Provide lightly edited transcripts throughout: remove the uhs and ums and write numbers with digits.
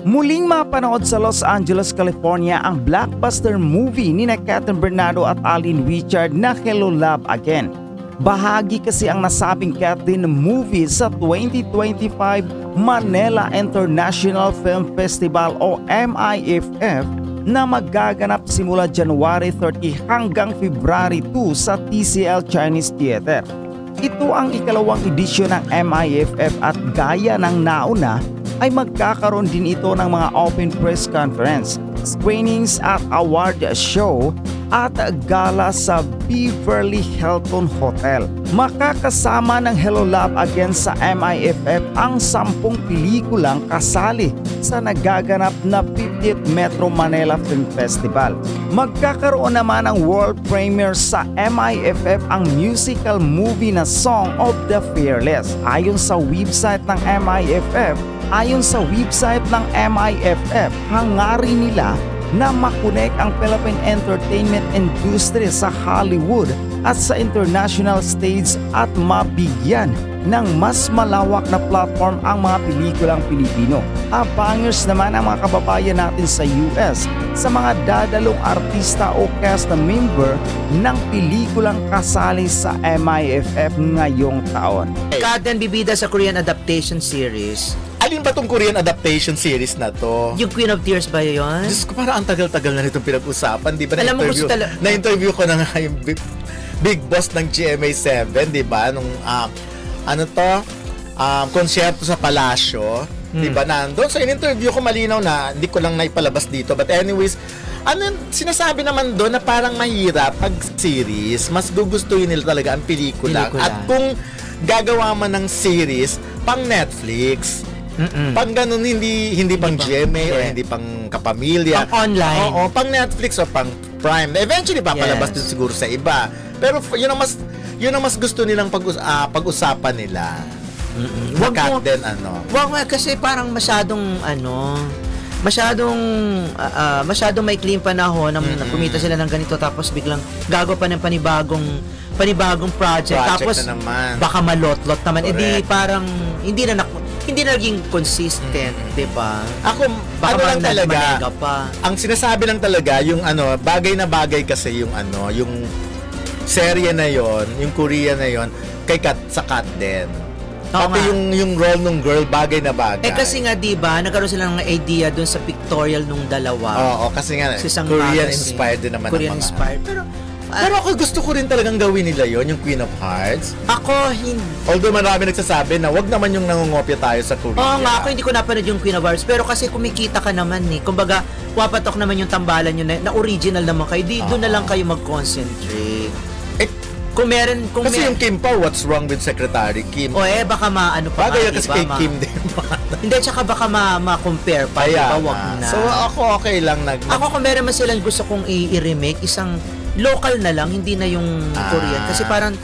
Muling mapanood sa Los Angeles, California ang blockbuster movie ni Catherine Bernardo at Alden Richard na Hello Love Again. Bahagi kasi ang nasabing Catherine movie sa 2025 Manila International Film Festival o MIFF na magaganap simula January 30 hanggang February 2 sa TCL Chinese Theater. Ito ang ikalawang edisyon ng MIFF at gaya ng nauna ay magkakaroon din ito ng mga open press conference, screenings at award show at gala sa Beverly Hilton Hotel. Makakasama ng Hello Love Again sa MIFF ang 10 pelikulang kasali sa nagaganap na 50th Metro Manila Film Festival. Magkakaroon naman ng world premiere sa MIFF ang musical movie na Song of the Fearless. Ayon sa website ng MIFF, hangarin nila na makonek ang Philippine entertainment industry sa Hollywood at sa international stage at mabigyan ng mas malawak na platform ang mga pelikulang Pilipino. Abangers naman ang mga kababayan natin sa US sa mga dadalong artista o cast na member ng pelikulang kasali sa MIFF ngayong taon. Kaden bibida sa Korean adaptation series. Alin ba tong Korean adaptation series na to? Yung Queen of Tears ba yun? Diyos ko, parang ang tagal-tagal na nitong pinag-usapan, di ba? Alam mo gusto Na-interview ko na nga yung big boss ng GMA7, di ba? Nung, konsyerto sa Palasyo, di ba? Nandun. So, in-interview ko malinaw na, hindi ko lang naipalabas dito. But anyways, sinasabi naman doon na parang mahirap pag series, mas gugustuhin nila talaga ang pelikula. At kung gagawa man ng series, pang Netflix, pang ganun, hindi pang GMA or hindi pang kapamilya. Pang online. Oo, pang Netflix o pang Prime. Eventually, papalabas din siguro sa iba. Pero yun ang mas gusto nilang pag-usapan nila. Wag din, Wag kasi parang masyadong maikli yung panahon na kumita sila ng ganito tapos biglang gagawa pa ng panibagong project tapos na naman. Baka malotlot naman. Edi parang hindi na naging consistent, 'di ba? Ako baka lang talaga. Ang sinasabi lang talaga yung bagay na bagay kasi yung yung serye na yon, yung Korea na yon kay sa Kat din. Pati yung role nung girl bagay na bagay. Kasi nga 'di ba, nagkaroon sila ng idea doon sa pictorial nung dalawa. Oo, kasi nga Korean inspired din naman Korean inspired. Pero ako gusto ko rin talagang gawin nila yon, yung Queen of Hearts. Ako hindi. Although marami nagsasabi na wag naman yung nangungopya tayo sa Korea. Oo nga, ako hindi ko napanood yung Queen of Hearts. Pero kasi kumikita ka naman kumbaga, wapatok naman yung tambalan nyo na original naman kayo. Doon na lang kayo mag-concentrate. Kasi yung Kim pa, what's wrong with Secretary Kim? Baka maano pa. Bagay kasi kay Kim din. Hindi, tsaka baka ma-compare pa. Kaya diba? Wag na. So ako okay lang Ako kung meron man silang gusto kong i-remake, isang local na lang, hindi na yung Korean. Kasi parang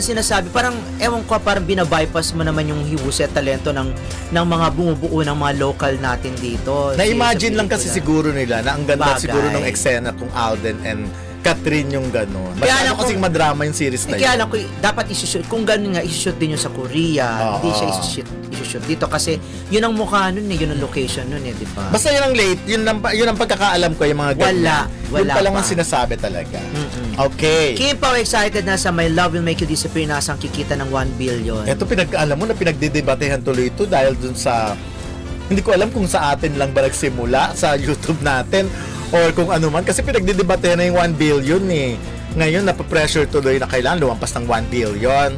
sinasabi, ewan ko, parang binabypass mo naman yung hiwusay at talento ng mga bumubuo ng mga local natin dito. Na-imagine lang kasi siguro nila na ang ganda siguro ng eksena kung Alden and Catherine yung gano'n. Masyado kasing madrama yung series na yun. Kaya lang, dapat isushoot. Kung gano'n nga, isushoot din yun sa Korea. Hindi siya isushoot dito. Kasi yun ang mukha nun yun ang location nun di ba? Basta yun ang late. Yun ang pagkakaalam ko, yung mga ganyan. Wala pa lang ang sinasabi talaga. Okay. Kim Pao excited na sa My Love Will Make You Disappear na asang kikita ng 1 billion. Ito alam mo na pinagdidebatehan tuloy ito dahil dun sa, hindi ko alam kung sa atin lang ba nagsimula sa YouTube natin or kung ano man, kasi pinagdidebate na yung 1 billion Ngayon, napapressure tuloy na kailangan lumampas ng 1 billion.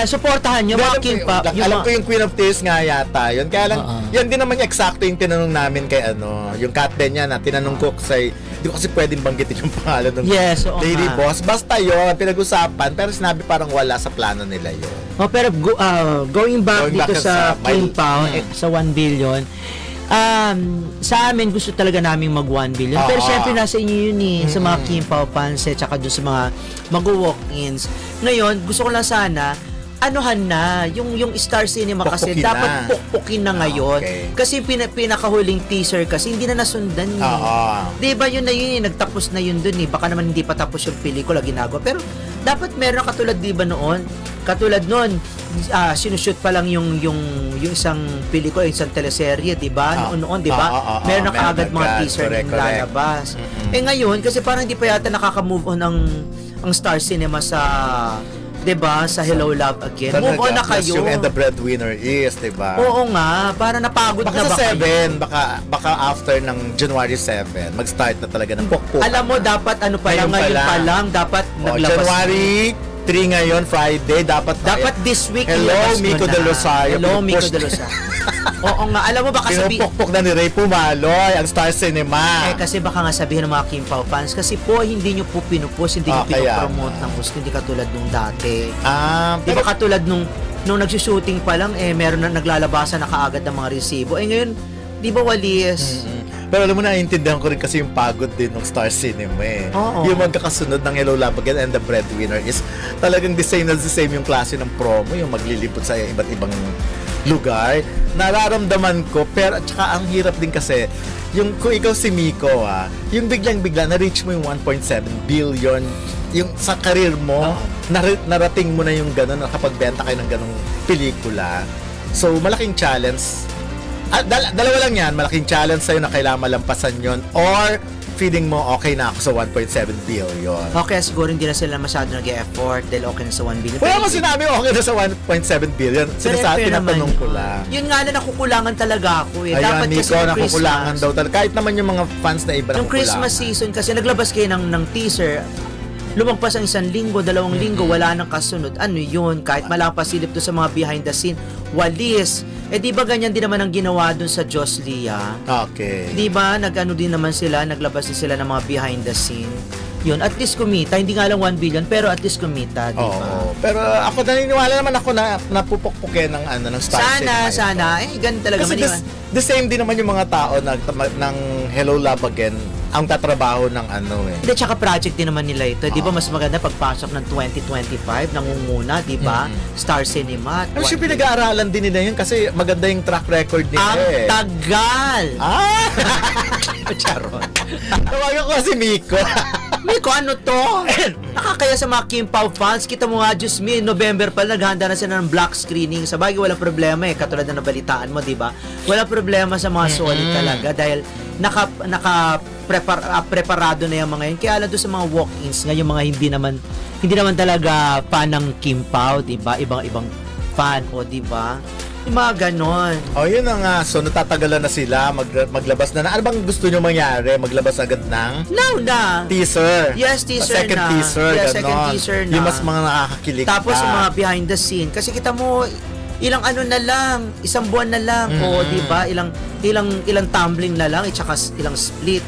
Supportahan nyo, mga Kim pa. Alam ko yung Queen of Tears nga yata yun. Kaya lang, yan din naman eksakto yung tinanong namin kay yung Kat din yan, tinanong ko kasi, hindi ko kasi pwedeng banggitin yung pangalan ng lady boss. Basta yun, pinag-usapan, pero sinabi parang wala sa plano nila yun. Pero going back dito sa Kim Pao, sa 1 billion, sa amin gusto talaga naming mag 1 billion. Pero syempre nasa inyo yun sa mga Kim Pao fans tsaka doon sa mga mag-walk-ins. Ngayon, gusto ko lang sana anuhan na yung Star Cinema kasi dapat pukpukin na ngayon. Kasi pinakahuling teaser kasi hindi na nasundan Diba yun na yun, nagtapos na yun dun Baka naman hindi pa tapos yung pelikula ginagawa. Pero dapat meron katulad diba noon Katulad nun, sinushoot pa lang yung isang pelikula, isang teleserye, di ba? Noon, di ba? Meron na kaagad mga teaser na lalabas. Ngayon, kasi parang hindi pa yata nakaka-move on ang Star Cinema sa, di ba, sa Hello Love Again. Move on na kayo. Yung And the Breadwinner is, di ba? Oo nga, para napagod baka na ba sa 7, baka after ng January 7, mag-start na talaga ng pukpuk. Alam mo, dapat ngayon pa lang, dapat naglabas. January 3 ngayon, Friday, dapat this week Hello, Miko de Rosario. Hello, Miko de Rosario. Oo nga, alam mo baka sabihin... Pinupukpuk na ni Ray Pumaloy, ang Star Cinema. Kasi baka nga sabihin ng mga Kim Pao fans, kasi po hindi nyo po pinupos, hindi nyo pinopromote ng gusto, hindi katulad nung dati. Di ba katulad nung nagsushooting pa lang, meron na naglalabasan na kaagad ng mga resibo. Ngayon, di ba walis? Pero alam mo, naiintindihan ko rin kasi yung pagod din ng Star Cinema Yung magkakasunod ng Hello Love Again and the Breadwinner is talagang the same yung klase ng promo, yung maglilipot sa iba't ibang lugar. Nararamdaman ko, pero at saka ang hirap din kasi, yung kung ikaw si Miko, yung biglang-bigla na-reach mo yung 1.7 billion, yung sa career mo, narating mo na yung gano'n, nakapagbenta kayo ng gano'ng pelikula. So, malaking challenge. Dalawa lang yan, malaking challenge sa'yo na kailangan malampasan yon, or feeling mo okay na ako sa 1.7 billion. Okay, siguro hindi na sila masyado nag-effort dahil okay na sa 1 billion. Wala mo sinabi okay na sa 1.7 billion. Sinasabi na tanong ko lang. Yun nga na nakukulangan talaga ako Ayan, dapat Nico, kasi nakukulangan daw talaga. Kahit naman yung mga fans na iba yung Christmas season kasi naglabas kayo ng teaser. Lumagpas ang 1 linggo, 2 linggo, wala nang kasunod. Ano yun? Kahit malapasilip to sa mga behind the scene, walis. Di ba ganyan din naman ang ginawa dun sa Diyos Lia? Okay. Di ba? Nag-ano din naman sila, naglabas din sila ng mga behind the scene. Yun, at least kumita. Hindi nga lang 1 billion, pero at least kumita, di ba? Pero ako, naniniwala naman ako na napupukpukin ng Star Cinema. Sana. Ganun talaga. Kasi the same din naman yung mga tao ng Hello Love Again ang tatrabaho ng Hindi, tsaka project din naman nila ito. Di ba mas maganda pagpasok ng 2025, nangunguna, di ba? Star Cinema. Ano siya pinag-aaralan din nila yun kasi maganda yung track record nila Ang tagal! Charot. Tawagan ko si Miko. Miko, ano to? Nakakaya sa mga Kim Pao fans, kita mo nga, Diyos me, November pa naghahanda na sila ng black screening. Sabagay, walang problema katulad na nabalitaan mo, di ba? Walang problema sa mga solid talaga dahil preparado na yung mga yun. Kaya alam doon sa mga walk-ins nga, yung mga hindi naman talaga fan ng Kim Pao, di ba? Ibang fan, di ba? Yung mga ganon. Yun na nga. So, natatagalan na sila. Maglabas na. Ano bang gusto nyo mangyari? Maglabas agad ng? Now na. Teaser. Yes, teaser second na. Teaser, yes, ganon. second teaser na. Yung mas mga nakakakilig. Tapos yung mga behind the scene. Kasi kita mo, ilang ano na lang, isang buwan na lang. Di ba? Ilang tumbling na lang, at saka ilang split.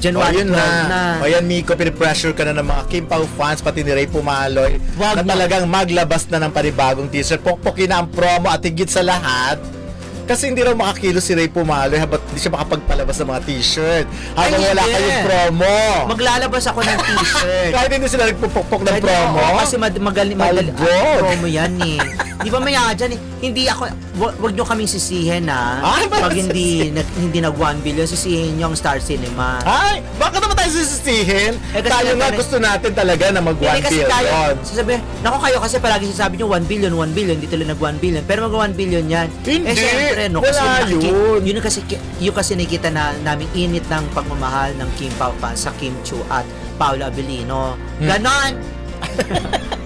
January 12 na. Ayan, Miko, pinipressure ka na ng mga Kim Pao fans, pati ni Ray Pumaloy, na talagang maglabas na ng panibagong teaser. Pukpukin na ang promo at higit sa lahat, kasi hindi raw makakilo si Ray Pumaloy habang hindi siya makapagpalabas ng mga t-shirt. Habang wala kayong promo. Maglalabas ako ng t-shirt. Kahit hindi sila nagpupukpok ng promo. Kasi madali promo yan Di ba may dyan hindi ako, wag nyo kaming sisihin pag hindi nag 1 billion, sisihin nyo ang Star Cinema. Ay, bakit naman tayo sisihin? Tayo nga gusto natin talaga na mag 1 billion. Sasabihin, naku kayo kasi palagi sasabi nyo 1 billion, dito lang nag 1 billion. Pero mag 1 billion yan. Hindi, syempre, wala yun. Yun kasi nakikita na naming init ng pagmamahal ng Kim Pao fans sa Kim Chu at Paula Abilino. Ganon!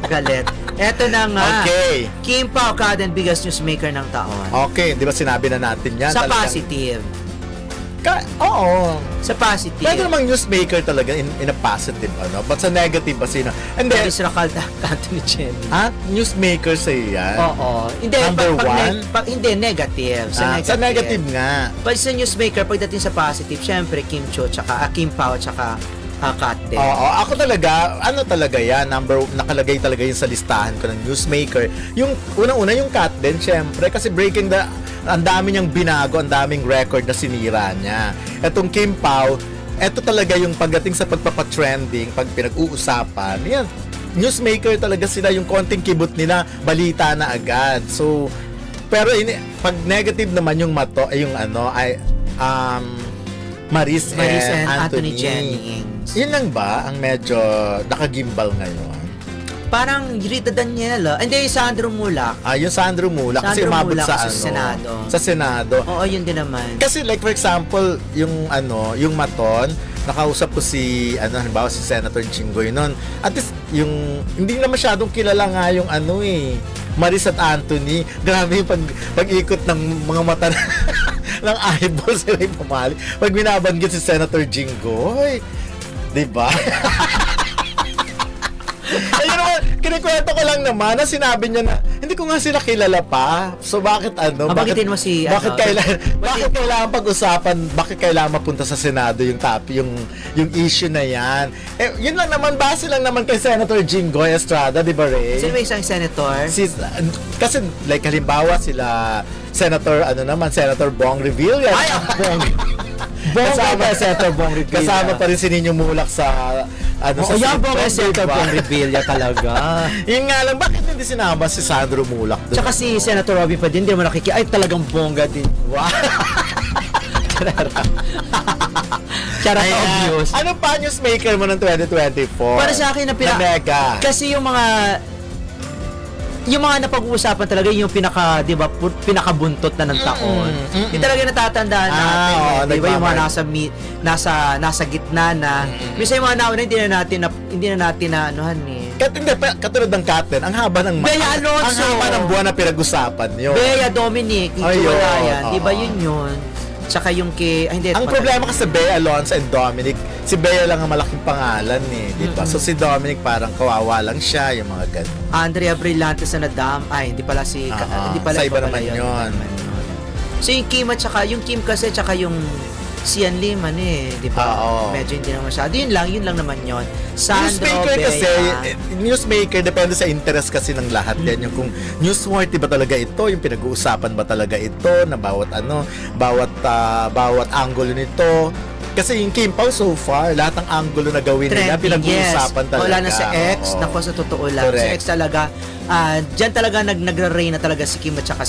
Galit. Eto na nga. Okay. Kim Pao, Kaden, biggest newsmaker ng taon. Okay, di ba sinabi na natin yan? Sa talagang positive. Oo. Sa positive. Pwede namang newsmaker talaga in a positive, But sa negative ba sino? And then, Paris Racalda, Anthony Jenny. Newsmaker sa'yo yan? Oo. Hindi, Number one? Hindi, negative. Sa negative nga. Pag sa newsmaker, pagdating sa positive, syempre, Kim Cho, tsaka Kim Pao, tsaka Kat din. Oo, ako talaga, talaga yan, nakalagay talaga yun sa listahan ko ng newsmaker. Yung unang-una yung Kat din, syempre, kasi ang dami niyang binago, ang daming record na sinira niya. Etong Kim Pao, eto talaga yung pagdating sa pagpapatrending, pag pinag-uusapan, yan, newsmaker talaga sila, yung konting kibot nila, balita na agad. So, pero pag negative naman yung Maris and Anthony Jennings. Yun lang ba ang medyo nakagimbal ngayon? Parang Rita Daniela. Hindi, Sandro Mulak. Yung Sandro Mulak. Kasi umabot Mulak sa Senado. Sa Senado. Oo, yun din naman. Kasi like for example, yung Maton, nakausap ko si halimbawa si Senator Jinggoy noon. At least yung hindi na masyadong kilala nga yung Maris at Anthony. Grabe yung pag-ikot ng mga mata ng eyeball sila yung pumali. Pag binabanggit si Senator Jinggoy, 'di ba? Ayun naman, kinikwento ko lang naman na sinabi niya na hindi ko nga sila kilala pa. So bakit Bagitin mo si bakit kailangan pag-usapan, bakit kailangan mapunta sa Senado yung issue na yan? Yun lang naman, base lang naman kay Senator Jinggoy Estrada, di ba, Ray? Sino ba isang senator? Kasi like halimbawa sila Senator Senator Bong Revilla. Ay, ang Bong. Senator Bong Revilla. Kasama pa rin si Nino Mulak sa yung Bong Senator Bong Revilla talaga. Yung nga lang, bakit hindi sinama si Sandro Mulak doon? Tsaka si Senator Robin pa din, hindi mo nakikita. Ay, talagang bongga din. Wow. Charot, obvious. Ano pa newsmaker mo ng 2024? Para sa akin na mega. Kasi yung mga napag-uusapan talaga yung pinakabuntot na ng taon. Yung talaga natatandaan natin. Di ba yung mga nasa gitna na. Minsan yung mga nauna hindi na natin na anuhan eh. Katulad ng Katen, ang haba ng Bea Alonso. Ang haba ng buwan na pinag-usapan yun. Bea Dominic, yan. Di ba yun? Tsaka yung ang problema kasi Bea Alonso and Dominic, si Bea lang ang malaking pangalan di ba? So si Dominic parang kawawa lang siya, yung mga ganun. Andrea Brillantes na hindi pala hindi pala sa iba naman yun. So yung Kim kasi tsaka yung Sian Lim di ba? Medyo hindi naman masyado. Yun lang naman yun. Sandro, Newsmaker, depende sa interest kasi ng lahat yan. Yung kung newsworthy ba talaga ito, yung pinag-uusapan ba talaga ito, na bawat angulo nito. Kasi yung Kim Pao so far, lahat ng angulo na gawin nila, pinag-uusapan talaga. Wala na sa X, nako sa totoo lang. Correct. Sa X talaga, dyan talaga nagra-reign na talaga si Kim at saka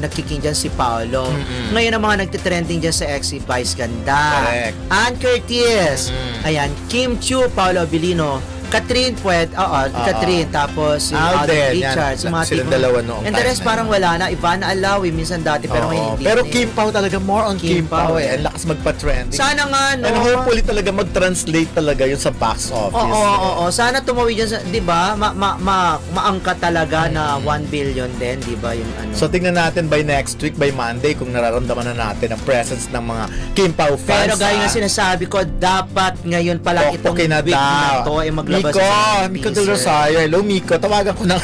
nagkiking dyan si Paolo. Ngayon ang mga nagtitrending dyan sa X, si Vice Ganda. Correct. Ann Curtis. Ayan, Kim Chiu, Paolo Abilino. Catherine Catherine, tapos yung Alden Richards, yung mga silang dalawa noong and the rest parang wala na. Ivana Alawi, minsan dati, pero ngayon hindi. Pero Kim Pao talaga, more on Kim Pao Ang lakas magpa-trending. Sana nga, no? And hopefully talaga mag-translate talaga yun sa box office. Oo. Sana tumawi dyan, di ba? Maangkat talaga na 1 billion din, di ba? Yung So tingnan natin by next week, by Monday, kung nararamdaman na natin ang presence ng mga Kim Pao fans. Pero gaya nga sinasabi ko, dapat ngayon pala itong week na to ay maglabas Miko Del Rosario. Hello, Miko. Tawagan ko na.